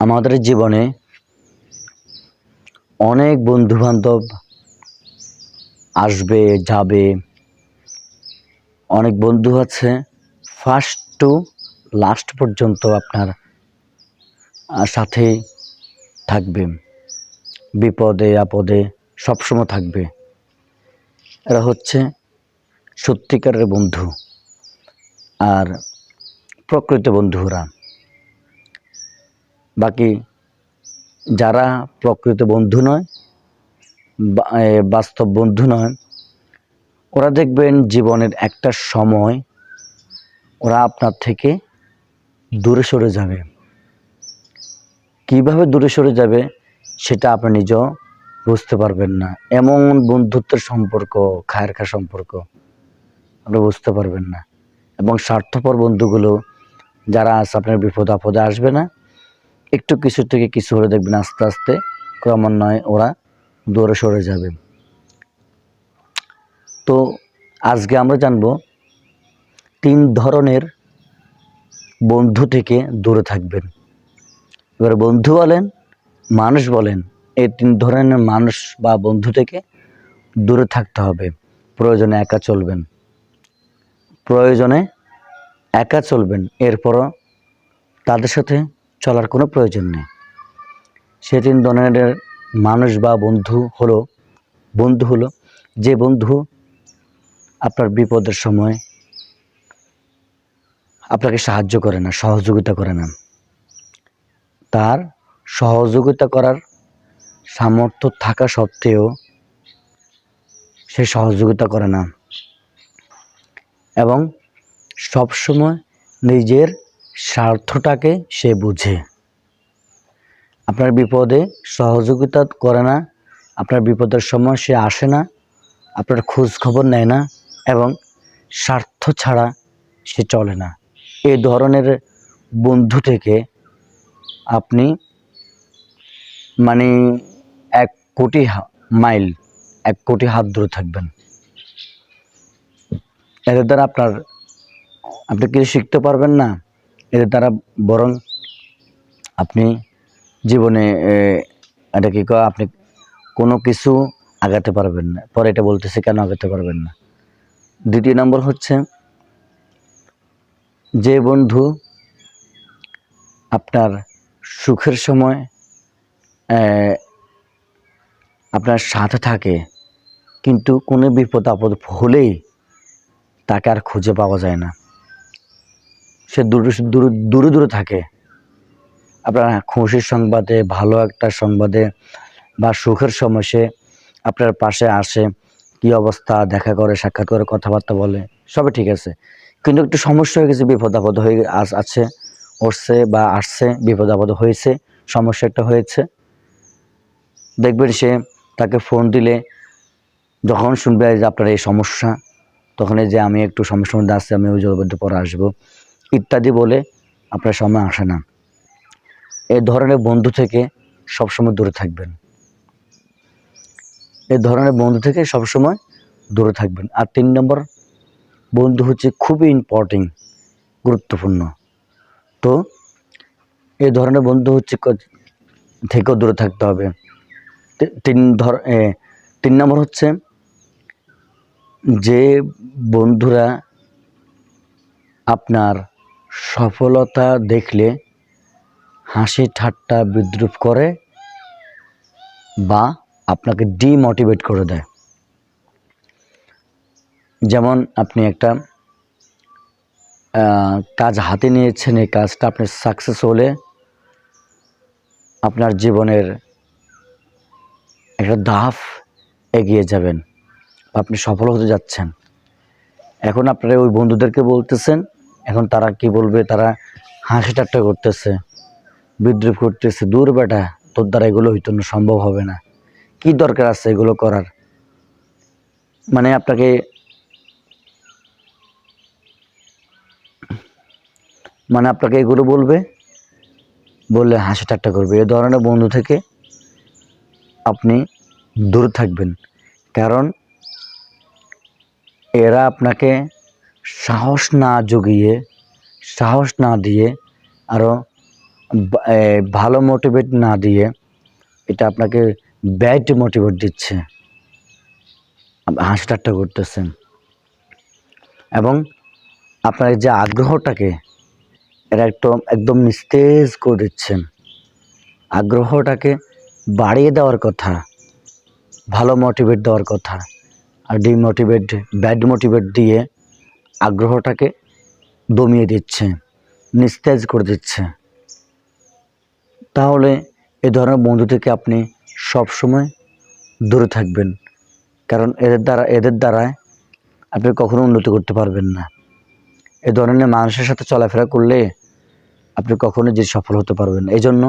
আমাদের জীবনে অনেক বন্ধু-বান্ধব আসবে, যাবে। অনেক বন্ধু আছে ফার্স্ট টু লাস্ট পর্যন্ত আপনার সাথে থাকবে। বিপদে আপদে সবসময় থাকবে। এরা হচ্ছে সত্যিকারের বন্ধু আর প্রকৃত বন্ধুরা। বাকি যারা প্রকৃত বন্ধু নয়, বাস্তব বন্ধু নয়, ওরা দেখবেন জীবনের একটা সময় ওরা আপনার থেকে দূরে সরে যাবে। কিভাবে দূরে সরে যাবে সেটা আপনি নিজেও বুঝতে পারবেন না। এমন বন্ধুত্বের সম্পর্ক, খায়ের খা সম্পর্ক আপনি বুঝতে পারবেন না। এবং স্বার্থপর বন্ধুগুলো যারা আছে আপনার বিপদ আপদে আসবে না, একটু কিছু থেকে কিছু হলে দেখবেন আস্তে আস্তে ক্রমান্বয়ে ওরা দূরে সরে যাবে। তো আজকে আমরা জানব 3 ধরনের বন্ধু থেকে দূরে থাকবেন। এবার বন্ধু বলেন, মানুষ বলেন, এই 3 ধরনের মানুষ বা বন্ধু থেকে দূরে থাকতে হবে। প্রয়োজনে একা চলবেন, প্রয়োজনে একা চলবেন, এরপরও তাদের সাথে চলার কোনো প্রয়োজন নেই। সে 3 ধরনের মানুষ বা বন্ধু হলো যে বন্ধু আপনার বিপদের সময় আপনাকে সাহায্য করে না, সহযোগিতা করে না। তার সহযোগিতা করার সামর্থ্য থাকা সত্ত্বেও সে সহযোগিতা করে না এবং সবসময় নিজের স্বার্থটাকে সে বুঝে। আপনার বিপদে সহযোগিতা করে না, আপনার বিপদের সময় সে আসে না, আপনার খোঁজ খবর নেয় না এবং স্বার্থ ছাড়া সে চলে না। এই ধরনের বন্ধু থেকে আপনি মানে 1 কোটি মাইল, 1 কোটি হাত দূরে থাকবেন। এদের দ্বারা আপনি কিছু শিখতে পারবেন না। এদের দ্বারা বরং আপনি জীবনে এটা কি কয়, আপনি কোনো কিছু আগাতে পারবেন না। পরে এটা বলতেছি কেন আগাতে পারবেন না। 2 নম্বর হচ্ছে যে বন্ধু আপনার সুখের সময় আপনার সাথে থাকে, কিন্তু কোনো বিপদ আপদ হলেই তাকে আর খুঁজে পাওয়া যায় না। সে দূরে থাকে। আপনার খুশির সংবাদে, ভালো একটা সংবাদে বা সুখের সময় সে আপনার পাশে আসে, কি অবস্থা, দেখা করে, সাক্ষাৎ করে, কথাবার্তা বলে, সবই ঠিক আছে। কিন্তু একটু সমস্যা হয়ে গেছে, বিপদ আপদ হয়ে আছে, উঠছে বা আসছে, বিপদ আপদ হয়েছে, সমস্যা একটা হয়েছে, দেখবেন সে তাকে ফোন দিলে যখন শুনবে যে আপনার এই সমস্যা, তখন যে আমি একটু সমস্যার মধ্যে আসছি, আমি ওই জগতে পরে আসবো ইত্যাদি বলে আপনার সময় আসে না। এই ধরনের বন্ধু থেকে সবসময় দূরে থাকবেন। এই ধরনের বন্ধু থেকে সবসময় দূরে থাকবেন। আর 3 নম্বর বন্ধু হচ্ছে খুবই ইম্পর্টেন্ট, গুরুত্বপূর্ণ। তো এই ধরনের বন্ধু হচ্ছে থেকেও দূরে থাকতে হবে। 3 নম্বর হচ্ছে যে বন্ধুরা আপনার সফলতা দেখলে হাসি ঠাট্টা বিদ্রূপ করে বা আপনাকে ডিমোটিভেট করে দেয়। যেমন আপনি একটা কাজ হাতে নিয়েছেন, এই কাজটা আপনি সাকসেস হলে আপনার জীবনের একটা ধাপ এগিয়ে যাবেন, আপনি সফল হতে যাচ্ছেন। এখন আপনারা ওই বন্ধুদেরকে বলতেছেন, এখন তারা কি বলবে, তারা হাসি ঠাট্টা করতেছে, বিদ্রূপ করতেছে, দূর বেটা, তোর দ্বারা এগুলো হইতো না, সম্ভব হবে না, কি দরকার আছে এগুলো করার। মানে আপনাকে এগুলো বললে হাসি ঠাট্টা করবে। এ ধরনের বন্ধু থেকে আপনি দূরে থাকবেন, কারণ এরা আপনাকে সাহস না জুগিয়ে, সাহস না দিয়ে আরও ভালো মোটিভেট না দিয়ে এটা আপনাকে ব্যাড মোটিভেট দিচ্ছে, হাসি ঠাট্টা করতেছেন এবং আপনার যে আগ্রহটাকে এরা একদম নিস্তেজ করে দিচ্ছেন। আগ্রহটাকে বাড়িয়ে দেওয়ার কথা, ভালো মোটিভেট দেওয়ার কথা, আর ডিমোটিভেট ব্যাড মোটিভেট দিয়ে আগ্রহটাকে দমিয়ে দিচ্ছে, নিস্তেজ করে দিচ্ছে। তাহলে এ ধরনের বন্ধু থেকে আপনি সবসময় দূরে থাকবেন, কারণ এদের দ্বারায় আপনি কখনো উন্নতি করতে পারবেন না। এ ধরনের মানুষের সাথে চলাফেরা করলে আপনি কখনো যে সফল হতে পারবেন না। এই জন্য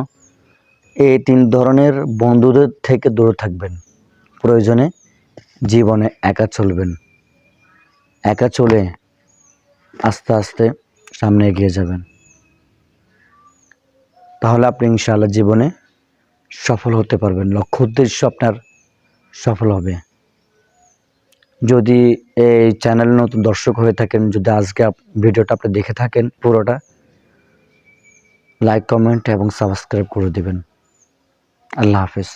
এই 3 ধরনের বন্ধুদের থেকে দূরে থাকবেন। প্রয়োজনে জীবনে একা চলবেন, একা চলে আস্তে আস্তে সামনে এগিয়ে যাবেন। তাহলে আপনি ইনশাআল্লাহ জীবনে সফল হতে পারবেন, লক্ষ্য উদ্দেশ্য আপনার সফল হবে। যদি এই চ্যানেলে নতুন দর্শক হয়ে থাকেন, যদি আজকে ভিডিওটা আপনি দেখে থাকেন পুরোটা, লাইক কমেন্ট এবং সাবস্ক্রাইব করে দিবেন। আল্লাহ হাফেজ।